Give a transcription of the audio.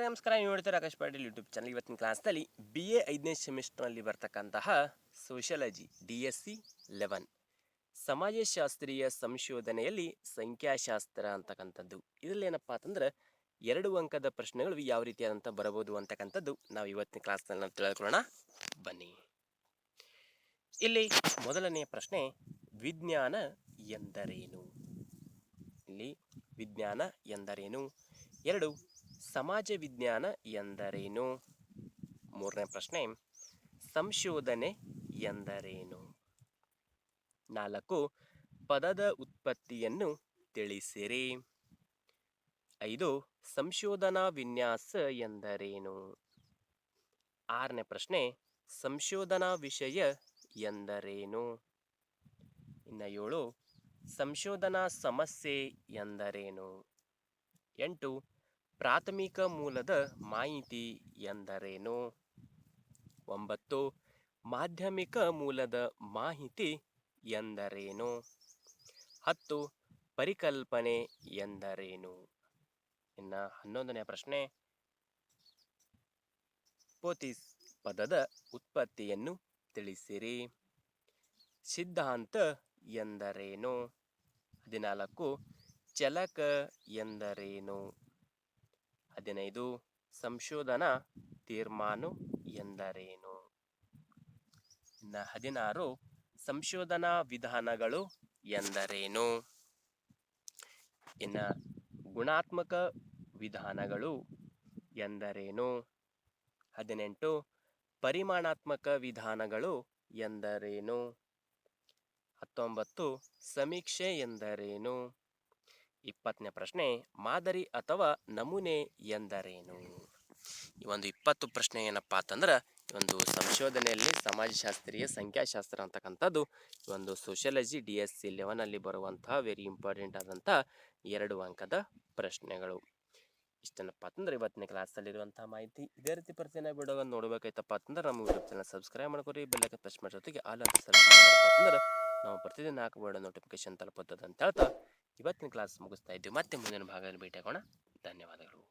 ನಮಸ್ಕಾರ. ನೀವು ನೋಡ್ತೀರಾ ಆಕಾಶ್ ಪಾಟೀಲ್ ಯೂಟ್ಯೂಬ್ ಚಾನಲ್. ಇವತ್ತಿನ ಕ್ಲಾಸ್ನಲ್ಲಿ BA 5ನೇ ಸೆಮಿಸ್ಟರ್ನಲ್ಲಿ ಬರ್ತಕ್ಕಂತಹ ಸೋಷಿಯಾಲಜಿ DSC 11 ಸಮಾಜಶಾಸ್ತ್ರೀಯ ಸಂಶೋಧನೆಯಲ್ಲಿ ಸಂಖ್ಯಾಶಾಸ್ತ್ರ ಅಂತಕ್ಕಂಥದ್ದು. ಇದರಲ್ಲಿ ಏನಪ್ಪ ಅಂತಂದ್ರೆ 2 ಅಂಕದ ಪ್ರಶ್ನೆಗಳು ಯಾವ ರೀತಿಯಾದಂಥ ಬರಬಹುದು ಅಂತಕ್ಕಂಥದ್ದು ನಾವು ಇವತ್ತಿನ ಕ್ಲಾಸ್ನಲ್ಲಿ ನಾವು ತಿಳ್ಕೊಳ್ಳೋಣ ಬನ್ನಿ. ಇಲ್ಲಿ ಮೊದಲನೆಯ ಪ್ರಶ್ನೆ, ವಿಜ್ಞಾನ ಎಂದರೇನು? ಇಲ್ಲಿ ವಿಜ್ಞಾನ ಎಂದರೇನು? 2, ಸಮಾಜ ವಿಜ್ಞಾನ ಎಂದರೇನು? 3ನೇ ಪ್ರಶ್ನೆ, ಸಂಶೋಧನೆ ಎಂದರೇನು? 4, ಪದದ ಉತ್ಪತ್ತಿಯನ್ನು ತಿಳಿಸಿರಿ. 5, ಸಂಶೋಧನಾ ವಿನ್ಯಾಸ ಎಂದರೇನು? 6ನೇ ಪ್ರಶ್ನೆ, ಸಂಶೋಧನಾ ವಿಷಯ ಎಂದರೇನು? ಇನ್ನು 7, ಸಂಶೋಧನಾ ಸಮಸ್ಯೆ ಎಂದರೇನು? 8, ಪ್ರಾಥಮಿಕ ಮೂಲದ ಮಾಹಿತಿ ಎಂದರೇನು? 9, ಮಾಧ್ಯಮಿಕ ಮೂಲದ ಮಾಹಿತಿ ಎಂದರೇನು? 10, ಪರಿಕಲ್ಪನೆ ಎಂದರೇನು? ಇನ್ನು 11ನೇ ಪ್ರಶ್ನೆ, ಪೋಥಿಸ್ ಪದದ ಉತ್ಪತ್ತಿಯನ್ನು ತಿಳಿಸಿರಿ. ಸಿದ್ಧಾಂತ ಎಂದರೇನು? 14, ಚಲಕ ಎಂದರೇನು? 15, ಸಂಶೋಧನಾ ತೀರ್ಮಾನ ಎಂದರೇನು? ಇನ್ನು 16, ಸಂಶೋಧನಾ ವಿಧಾನಗಳು ಎಂದರೇನು? ಇನ್ನು ಗುಣಾತ್ಮಕ ವಿಧಾನಗಳು ಎಂದರೇನು? 18, ಪರಿಮಾಣಾತ್ಮಕ ವಿಧಾನಗಳು ಎಂದರೇನು? 19, ಸಮೀಕ್ಷೆ ಎಂದರೇನು? 20ನೇ ಪ್ರಶ್ನೆ, ಮಾದರಿ ಅಥವಾ ನಮೂನೆ ಎಂದರೇನು? ಈ ಒಂದು 20 ಪ್ರಶ್ನೆ ಏನಪ್ಪ ಅಂತಂದ್ರೆ ಈ ಒಂದು ಸಂಶೋಧನೆಯಲ್ಲಿ ಸಮಾಜಶಾಸ್ತ್ರೀಯ ಸಂಖ್ಯಾಶಾಸ್ತ್ರ ಅಂತಕ್ಕಂಥದ್ದು ಈ ಒಂದು ಸೋಷಿಯಾಲಜಿ DSC 11 ಬರುವಂತಹ ವೆರಿ ಇಂಪಾರ್ಟೆಂಟ್ ಆದಂತಹ 2 ಅಂಕದ ಪ್ರಶ್ನೆಗಳು. ಇಷ್ಟೇನಪ್ಪ ಅಂತಂದ್ರೆ ಇವತ್ತಿನ ಕ್ಲಾಸಲ್ಲಿರುವಂತಹ ಮಾಹಿತಿ. ಇದೇ ರೀತಿ ಪ್ರತಿದಿನ ವಿಡಿಯೋವನ್ನು ನೋಡಬೇಕಾಯ್ತಪ್ಪ ಅಂತಂದ್ರೆ ನಮ್ಮ ಯೂಟ್ಯೂಬ್ ಚಾನಲ್ ಸಬ್ಸ್ಕ್ರೈಬ್ ಮಾಡ್ಕೊರಿ, ಬೆಲ್ಲೈಕನ್ ಪ್ರೆಸ್ ಮಾಡೋ ಜೊತೆಗೆ ಆಲ್ ಅಂತ ಸೆಲೆಕ್ಟ್ ಮಾಡಬೇಕಪ್ಪ ಅಂತಂದ್ರೆ ನಾವು ಪ್ರತಿದಿನ ಹಾಕೋ ವಿಡಿಯೋ ನೋಟಿಫಿಕೇಶನ್ ತಲುಪುತ್ತದೆ ಅಂತ ಹೇಳ್ತಾ ಇವತ್ತಿನ ಕ್ಲಾಸ್ ಮುಗಿಸ್ತಾ ಇದ್ದೀವಿ. ಮತ್ತೆ ಮುಂದಿನ ಭಾಗದಲ್ಲಿ ಭೇಟಿಯಾಗೋಣ. ಧನ್ಯವಾದಗಳು.